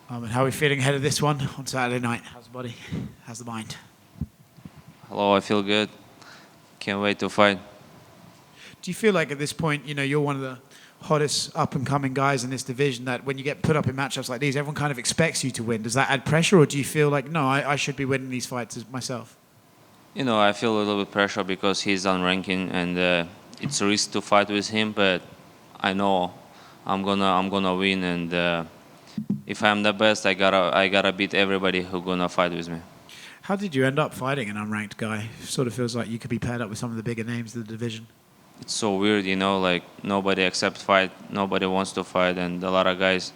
And how are we feeling ahead of this one on Saturday night? How's the body? How's the mind? Hello, I feel good. Can't wait to fight. Do you feel like at this point, you're one of the hottest up-and-coming guys in this division that when you get put up in matchups like these, everyone kind of expects you to win? Does that add pressure, or do you feel like, no, I should be winning these fights myself? I feel a little bit pressure because he's on ranking and it's a risk to fight with him. But I know I'm gonna win, and if I'm the best, I gotta beat everybody who gonna fight with me. How did you end up fighting an unranked guy? Sort of feels like you could be paired up with some of the bigger names of the division. It's so weird, like nobody accepts fight, nobody wants to fight, and a lot of guys.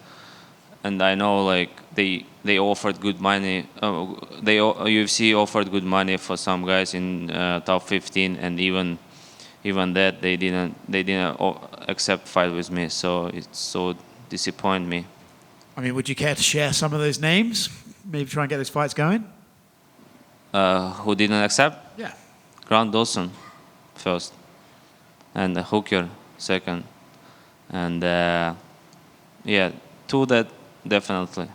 And I know like they offered good money. UFC offered good money for some guys in top 15, and even that they didn't accept fight with me. So it's so disappoint me. I mean, would you care to share some of those names? Maybe try and get those fights going? Who didn't accept? Yeah. Grant Dawson first, and Hooker second, and yeah, two that definitely.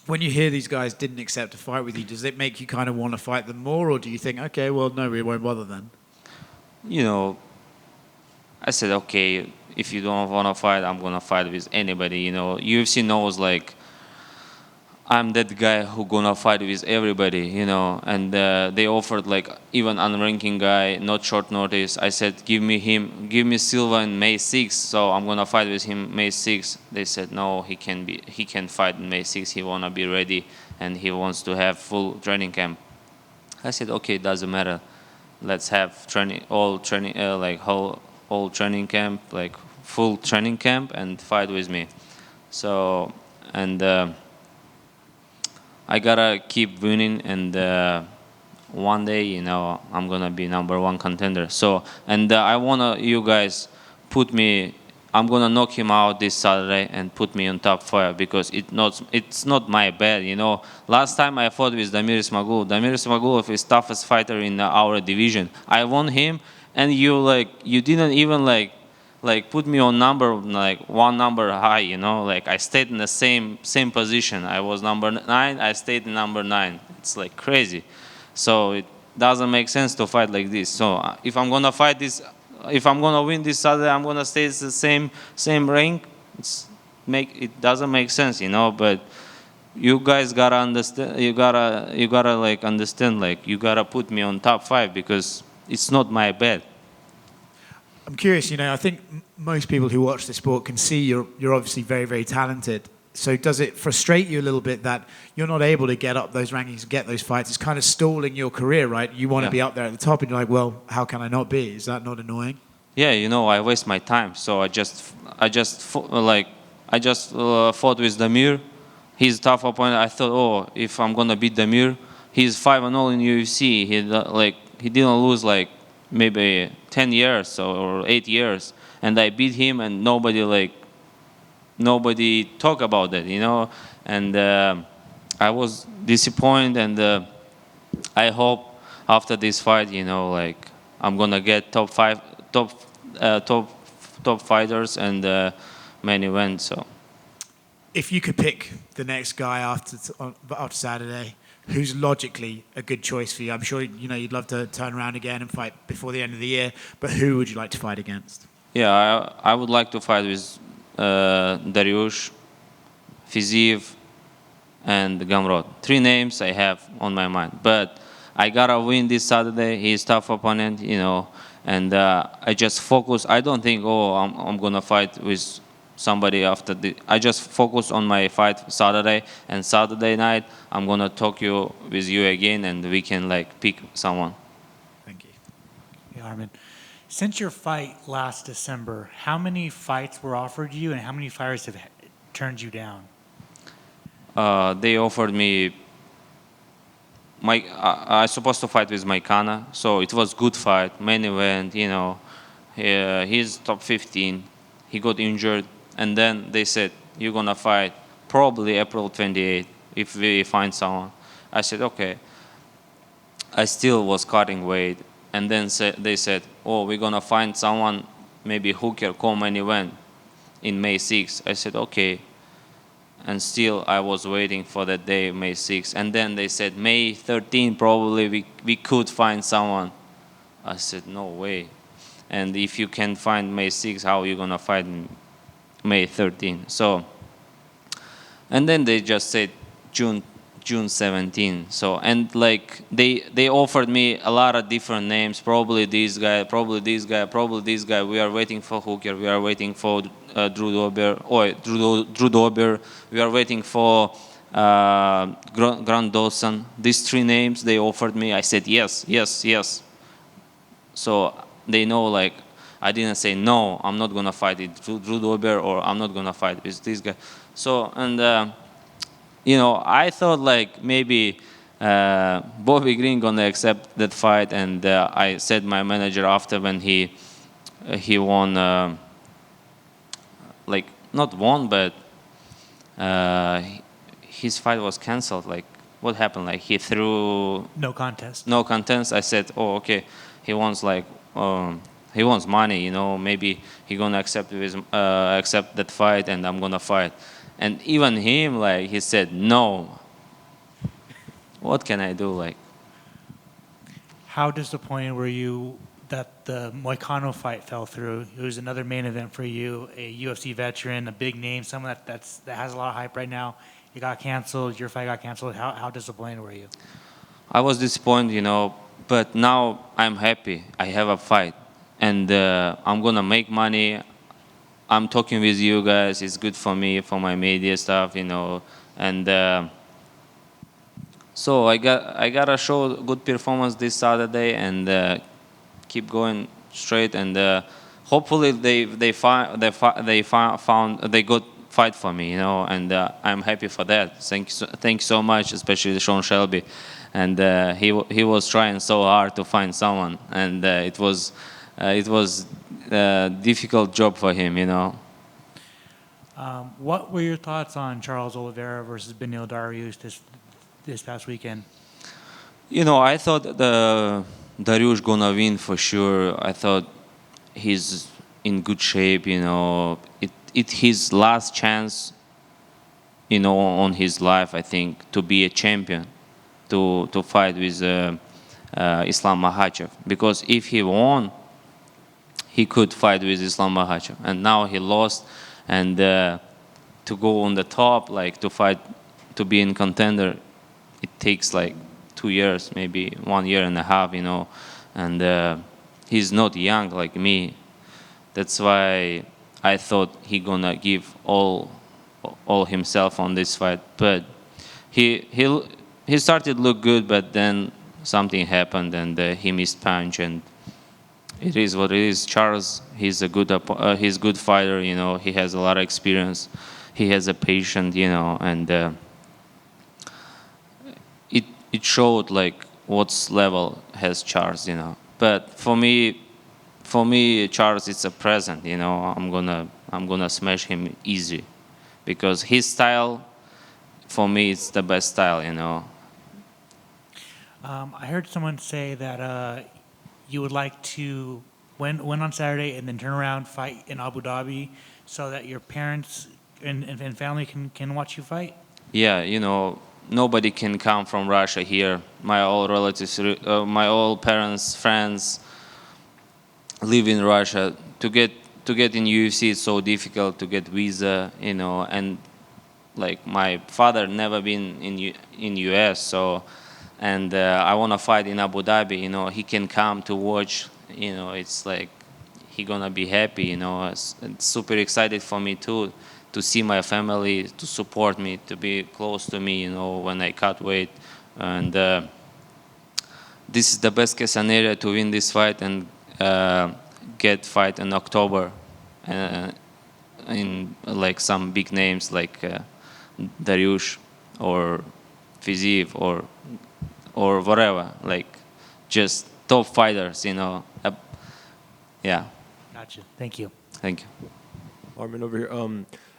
When you hear these guys didn't accept a fight with you, does it make you kind of want to fight them more, or do you think, okay, well, no, we won't bother then? You know, I said, okay, if you don't want to fight, I'm gonna fight with anybody. UFC knows like I'm that guy who gonna fight with everybody. And they offered like even unranking guy, not short notice. I said, give me Silva in May 6th, so I'm gonna fight with him May 6th. They said no, he can fight in May 6th. He wanna be ready and he wants to have full training camp. I said, okay, doesn't matter. Let's have all training, like whole training camp, like full training camp, and fight with me. So and. I gotta keep winning, and one day, I'm gonna be number one contender. So, and I wanna you guys put me. I'm gonna knock him out this Saturday and put me on top five because it's not my bad. Last time I fought with Damir Ismagulov. Damir Ismagulov is toughest fighter in our division. I won him, and you didn't even put me on number like one number high, like I stayed in the same position. I was number 9, I stayed in number 9. It's like crazy. So it doesn't make sense to fight like this. So if I'm gonna fight this, if I'm gonna win this Saturday, I'm gonna stay the same rank. It doesn't make sense, but you guys gotta understand, you gotta like understand, like you gotta put me on top 5 because it's not my bad. I'm curious, I think most people who watch the sport can see you're obviously very, very talented. So does it frustrate you a little bit that you're not able to get up those rankings and get those fights? It's kind of stalling your career, right? You want to be up there at the top, and you're like, well, how can I not be? Is that not annoying? Yeah, I waste my time. So I just fought with Damir. He's a tough opponent. I thought, oh, if I'm gonna beat Damir, he's 5-0 in UFC. He didn't lose like maybe 10 years or 8 years, and I beat him, and nobody talk about that, and I was disappointed, and I hope after this fight, I'm gonna get top fighters and main event. So if you could pick the next guy after Saturday, who's logically a good choice for you? I'm sure you'd love to turn around again and fight before the end of the year, but who would you like to fight against? Yeah, I would like to fight with Dariush, Fiziev, and Gamrot. 3 names I have on my mind, but I gotta win this Saturday. He's a tough opponent, and I just focus. I don't think, I'm gonna fight with somebody after I just focus on my fight Saturday, and Saturday night I'm gonna talk with you again, and we can pick someone. Thank you. Hey, Arman. Since your fight last December, how many fights were offered you, and how many fighters have turned you down? They offered me. I supposed to fight with Moicano, so it was good fight, main event. He's top 15. He got injured. And then they said, you're going to fight probably April 28th if we find someone. I said, okay. I still was cutting weight. And then they said, we're going to find someone, maybe Hooker, co-main event in May 6th. I said, okay. and still I was waiting for that day, May 6th. And then they said May 13th probably we could find someone. I said no way. And if you can find May 6th, how are you gonna fight May 13th? So, and then they just said June 17. So, and like they offered me a lot of different names. Probably this guy, probably this guy, probably this guy. We are waiting for Hooker. We are waiting for Drew Dober. Drew Dober. We are waiting for Grand Dawson. These three names they offered me. I said yes, yes, yes. So they know like I didn't say no. I'm not gonna fight it Drew Dober, or I'm not gonna fight with this guy. So and. You know, I thought like maybe Bobby Green gonna accept that fight, and I said my manager after when he won, like not won, but his fight was canceled. Like what happened? Like he threw No contest. no contest. I said, oh okay, he wants like he wants money. You know, maybe he gonna accept that fight, and I'm gonna fight. And even him, like, he said, no. What can I do? Like, How disappointed were you that the Moicano fight fell through? It was another main event for you, a UFC veteran, a big name, someone that has a lot of hype right now. It got canceled. Your fight got canceled. How disappointed were you? I was disappointed, you know, but now I'm happy. I have a fight, and I'm gonna make money. I'm talking with you guys. It's good for me, for my media stuff, you know, and so I gotta show good performance this Saturday and keep going straight, and hopefully they found they good fight for me, you know, and I'm happy for that. Thank you so much, especially Sean Shelby, and he was trying so hard to find someone, and it was a difficult job for him, you know. What were your thoughts on Charles Oliveira versus Beneil Dariush this past weekend? You know, I thought the Dariush gonna win for sure. I thought he's in good shape, you know. It his last chance, you know, on his life, I think, to be a champion, to fight with Islam Makhachev. Because if he won, he could fight with Islam Makhachev, and now he lost, and to go on the top, like to fight, to be in contender, it takes like 2 years, maybe 1 year and a half, you know, and he's not young like me. That's why I thought he gonna give all himself on this fight, but he started to look good, but then something happened, and he missed punch, and it is what it is. Charles, he's a good fighter, you know. He has a lot of experience. He has a patience, you know, and it showed like what level has Charles, you know. But for me, Charles, it's a present, you know. I'm gonna smash him easy, because his style, for me, it's the best style, you know. I heard someone say that you would like to win on Saturday and then turn around, fight in Abu Dhabi, so that your parents and family can watch you fight? Yeah, you know, nobody can come from Russia here. My all relatives, my all parents, friends live in Russia. To get in UFC, it's so difficult to get visa, you know, and like my father never been in US, so, and I want to fight in Abu Dhabi, you know. He can come to watch, you know. It's like he gonna be happy, you know. It's super excited for me too, to see my family, to support me, to be close to me, you know, when I cut weight. And this is the best case scenario to win this fight and get fight in October in like some big names like Dariush or Fiziev or whatever, like just top fighters, you know. Yeah. Gotcha. Thank you. Thank you. Arman, over here.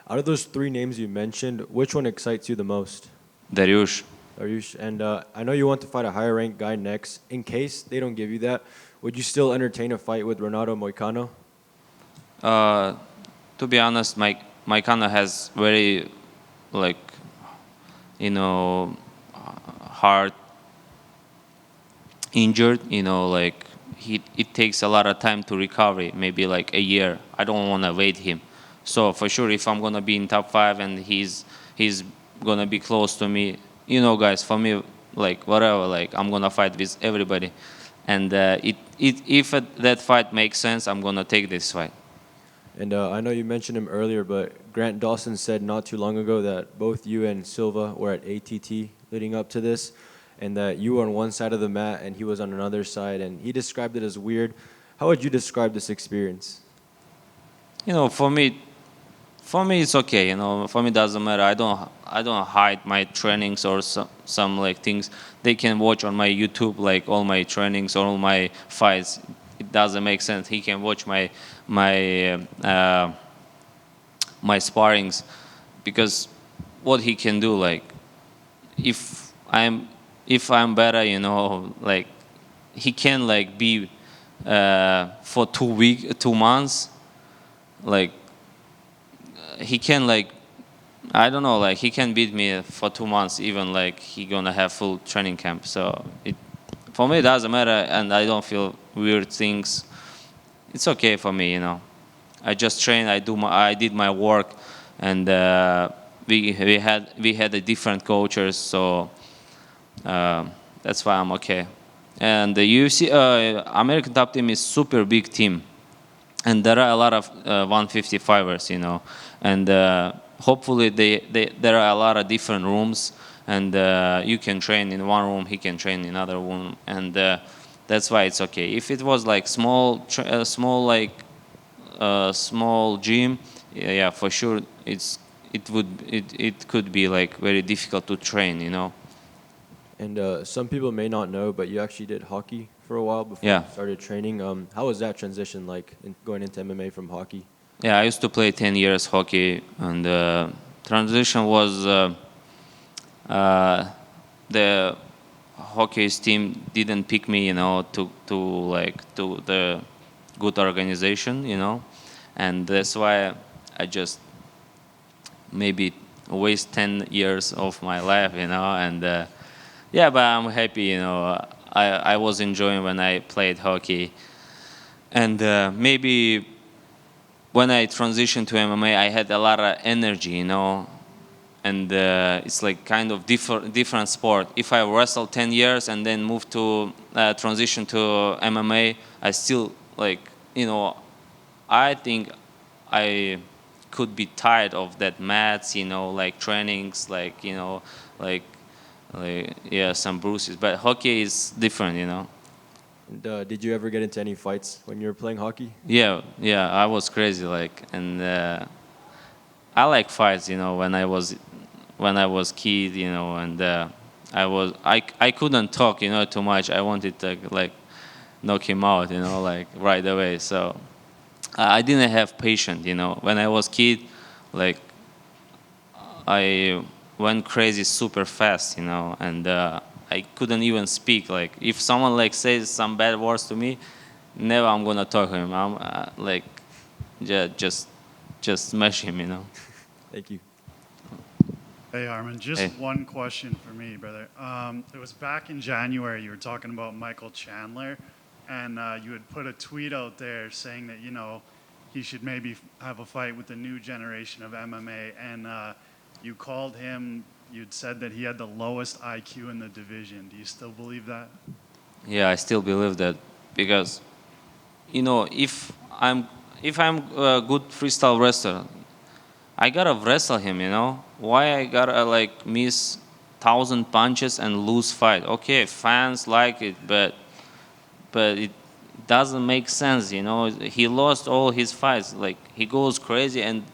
Out of those three names you mentioned, which one excites you the most? Dariush. Dariush. And I know you want to fight a higher ranked guy next. In case they don't give you that, would you still entertain a fight with Renato Moicano? To be honest, Moicano has very like heart injured, like it takes a lot of time to recover, maybe like a year. I don't want to wait him. So for sure, if I'm gonna be in top 5 and he's gonna be close to me, guys, for me, like whatever, like I'm gonna fight with everybody, and if that fight makes sense, I'm gonna take this fight. And I know you mentioned him earlier, but Grant Dawson said not too long ago that both you and Silva were at ATT leading up to this, and that you were on one side of the mat and he was on another side, and he described it as weird. How would you describe this experience? For me, it's okay. For me, it doesn't matter. I don't hide my trainings or some like things. They can watch on my YouTube, like all my trainings or all my fights. It doesn't make sense. He can watch my sparrings, because what he can do, like if I'm better, like he can like be for 2 months, like he can like, I don't know, like he can beat me for 2 months, even like he gonna have full training camp. So for me it doesn't matter, and I don't feel weird things. It's okay for me. I just train. I did my work, and we had a different coaches, so that's why I'm okay. And the UFC American Top Team is super big team, and there are a lot of 155ers, and hopefully there are a lot of different rooms, and you can train in one room, he can train in another room, and that's why it's okay. If it was like small gym, yeah, for sure it could be like very difficult to train. And some people may not know, but you actually did hockey for a while before Yeah. you started training. How was that transition like going into MMA from hockey? Yeah, I used to play 10 years hockey, and transition was the hockey's team didn't pick me, to the good organization, and that's why I just maybe waste 10 years of my life, and yeah, but I'm happy, I was enjoying when I played hockey, and maybe when I transitioned to MMA, I had a lot of energy, and it's like kind of different sport. If I wrestled 10 years and then moved to transition to MMA, I still like, I think I could be tired of that mats, like trainings, like, yeah, some bruises. But hockey is different. And did you ever get into any fights when you were playing hockey? Yeah, I was crazy, like, and I like fights, when I was kid, and I couldn't talk, too much. I wanted to like knock him out, like right away. So I didn't have patience, When I was kid, like I went crazy super fast, and I couldn't even speak. Like if someone like says some bad words to me, never I'm gonna talk to him. I'm like, yeah, just smash him. Thank you. Hey, Arman, just Hey. one question for me, brother. It was back in January, you were talking about Michael Chandler, and you had put a tweet out there saying that, he should maybe have a fight with the new generation of MMA, and you called him, you'd said that he had the lowest IQ in the division. Do you still believe that? Yeah, I still believe that, because if I'm a good freestyle wrestler, I gotta wrestle him. Why I gotta like miss 1,000 punches and lose fight? Okay, fans like it, but it doesn't make sense. He lost all his fights. Like he goes crazy, and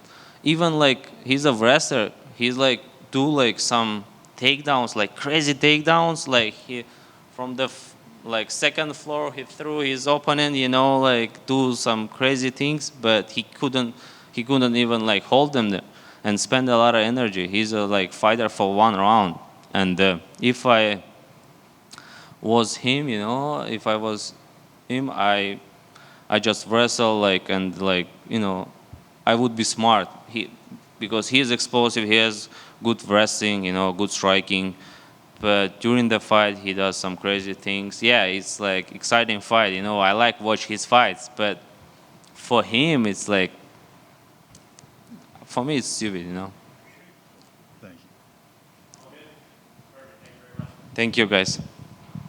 even like he's a wrestler, he's like do like some takedowns, like crazy takedowns, like he from the like second floor he threw his opponent, like do some crazy things, but he couldn't even like hold them there and spend a lot of energy. He's a like fighter for 1 round, and if I was him, if I was him, I just wrestle like, and like, I would be smart. Because he is explosive. He has good wrestling, you know, good striking. But during the fight, he does some crazy things. Yeah, it's like exciting fight, you know. I like watch his fights, but for him, it's like, for me, it's stupid, you know. Thank you. Thank you, guys.